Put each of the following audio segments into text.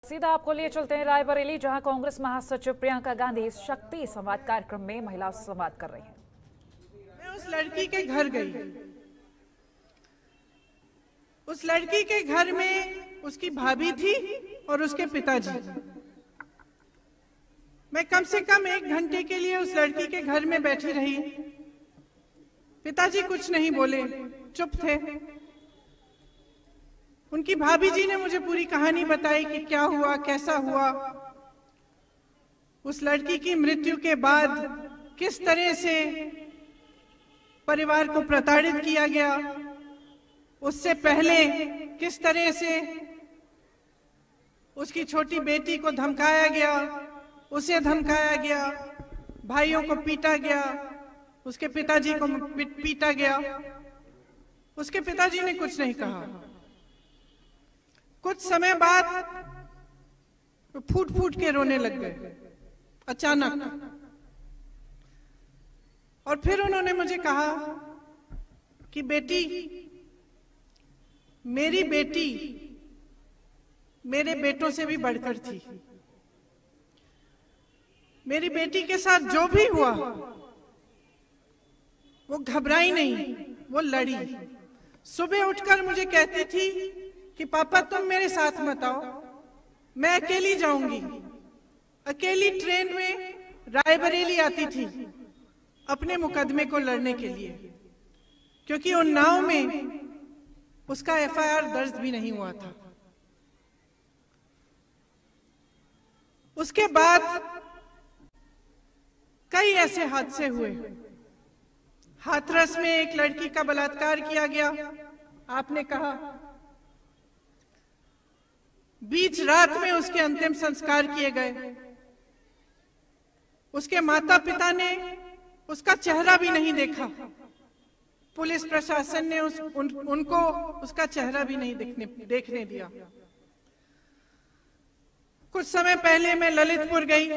सीधा आपको लिए चलते हैं रायबरेली, जहां कांग्रेस महासचिव प्रियंका गांधी शक्ति संवाद कार्यक्रम में महिला संवाद कर रही हैं। मैं उस लड़की के घर गई। उस लड़की के घर में उसकी भाभी थी और उसके पिताजी। मैं कम से कम 1 घंटे के लिए उस लड़की के घर में बैठी रही। पिताजी कुछ नहीं बोले, चुप थे। उनकी भाभी जी ने मुझे पूरी कहानी बताई कि क्या हुआ, कैसा हुआ। उस लड़की की मृत्यु के बाद किस तरह से परिवार को प्रताड़ित किया गया, उससे पहले किस तरह से उसकी छोटी बेटी को धमकाया गया, उसे धमकाया गया, भाइयों को पीटा गया, उसके पिताजी को पीटा गया। उसके पिताजी ने कुछ नहीं कहा। कुछ समय बाद वो फूट फूट के रोने लग गए अचानक। और फिर उन्होंने मुझे कहा कि बेटी, मेरी बेटी मेरे बेटों से भी बढ़कर थी। मेरी बेटी के साथ जो भी हुआ वो घबराई नहीं, वो लड़ी। सुबह उठकर मुझे कहती थी कि पापा तुम मेरे साथ मत आओ, मैं अकेली जाऊंगी। अकेली ट्रेन में रायबरेली आती थी अपने मुकदमे को लड़ने के लिए, क्योंकि उन्नाव में उसका एफआईआर दर्ज भी नहीं हुआ था। उसके बाद कई ऐसे हादसे हुए। हाथरस में एक लड़की का बलात्कार किया गया, आपने कहा। बीच रात में उसके अंतिम संस्कार किए गए। उसके माता पिता ने उसका चेहरा भी नहीं देखा। पुलिस प्रशासन ने उनको उसका चेहरा भी नहीं देखने दिया। कुछ समय पहले मैं ललितपुर गई।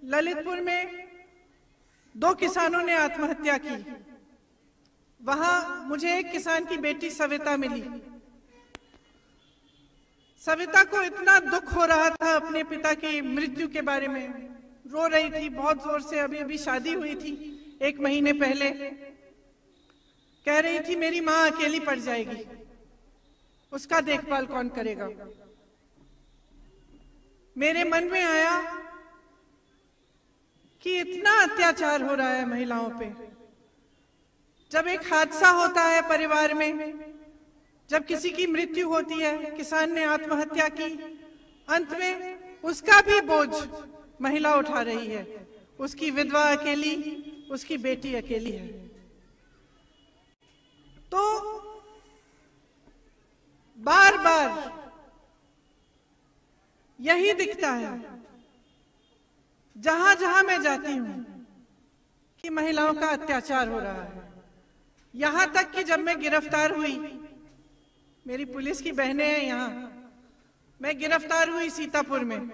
ललितपुर में 2 किसानों ने आत्महत्या की। वहां मुझे एक किसान की बेटी सविता मिली। सविता को इतना दुख हो रहा था अपने पिता की मृत्यु के बारे में, रो रही थी बहुत जोर से। अभी शादी हुई थी 1 महीने पहले। कह रही थी मेरी माँ अकेली पड़ जाएगी, उसका देखभाल कौन करेगा। मेरे मन में आया कि इतना अत्याचार हो रहा है महिलाओं पे। जब एक हादसा होता है परिवार में, जब किसी की मृत्यु होती है, किसान ने आत्महत्या की, अंत में उसका भी बोझ महिला उठा रही है। उसकी विधवा अकेली, उसकी बेटी अकेली है। तो बार बार यही दिखता है जहां जहां मैं जाती हूं कि महिलाओं का अत्याचार हो रहा है। यहां तक कि जब मैं गिरफ्तार हुई, मेरी पुलिस की बहनें हैं यहाँ, मैं गिरफ्तार हुई सीतापुर में।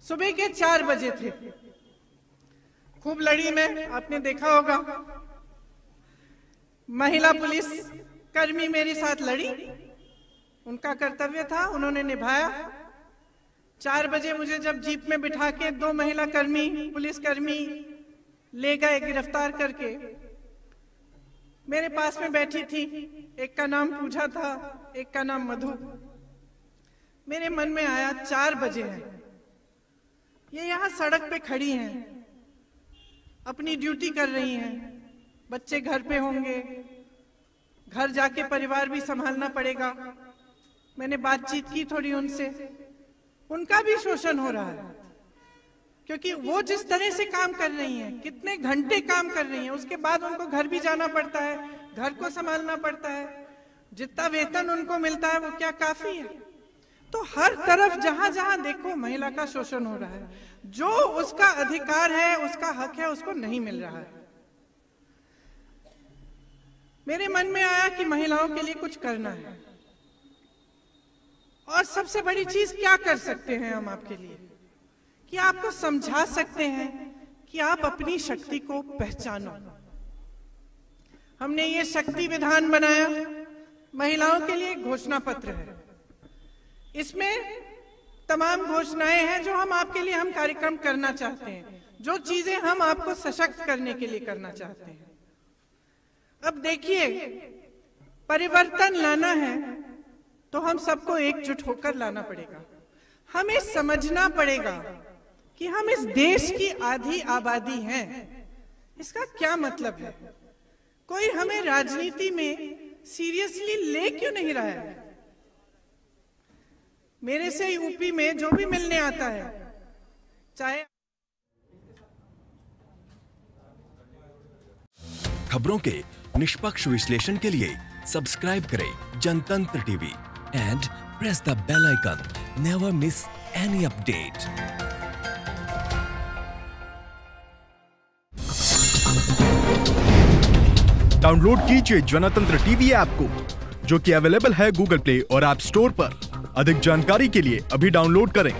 सुबह के 4 बजे थे। खूब लड़ी मैं, आपने देखा होगा। महिला पुलिस कर्मी मेरे साथ लड़ी, उनका कर्तव्य था, उन्होंने निभाया। 4 बजे मुझे जब जीप में बिठा के 2 महिला कर्मी, पुलिसकर्मी ले गए गिरफ्तार करके। मेरे पास में बैठी थी, एक का नाम पूजा था, एक का नाम मधु। मेरे मन में आया 4 बजे है, ये यहाँ सड़क पे खड़ी हैं, अपनी ड्यूटी कर रही हैं, बच्चे घर पे होंगे, घर जाके परिवार भी संभालना पड़ेगा। मैंने बातचीत की थोड़ी उनसे, उनका भी शोषण हो रहा है, क्योंकि वो जिस तरह से काम कर रही हैं, कितने घंटे काम कर रही हैं, उसके बाद उनको घर भी जाना पड़ता है, घर को संभालना पड़ता है। जितना वेतन उनको मिलता है वो क्या काफी है? तो हर तरफ जहां जहां देखो महिला का शोषण हो रहा है। जो उसका अधिकार है, उसका हक है, उसको नहीं मिल रहा है। मेरे मन में आया कि महिलाओं के लिए कुछ करना है। और सबसे बड़ी चीज क्या कर सकते हैं हम आपके लिए, कि आपको समझा सकते हैं कि आप अपनी शक्ति को पहचानो। हमने ये शक्ति विधान बनाया, महिलाओं के लिए घोषणा पत्र है। इसमें तमाम घोषणाएं हैं जो हम आपके लिए हम कार्यक्रम करना चाहते हैं, जो चीजें हम आपको सशक्त करने के लिए करना चाहते हैं। अब देखिए, परिवर्तन लाना है तो हम सबको एकजुट होकर लाना पड़ेगा। हमें समझना पड़ेगा कि हम इस देश की आधी आबादी हैं। इसका क्या मतलब है? कोई हमें राजनीति में सीरियसली ले क्यों नहीं रहा है? मेरे से यूपी में जो भी मिलने आता है, चाहे खबरों के निष्पक्ष विश्लेषण के लिए सब्सक्राइब करें Jantantra TV and press the bell icon. Never miss any update. Download कीजिए जनतंत्र टीवी ऐप को, जो कि अवेलेबल है गूगल प्ले और ऐप स्टोर पर। अधिक जानकारी के लिए अभी डाउनलोड करें।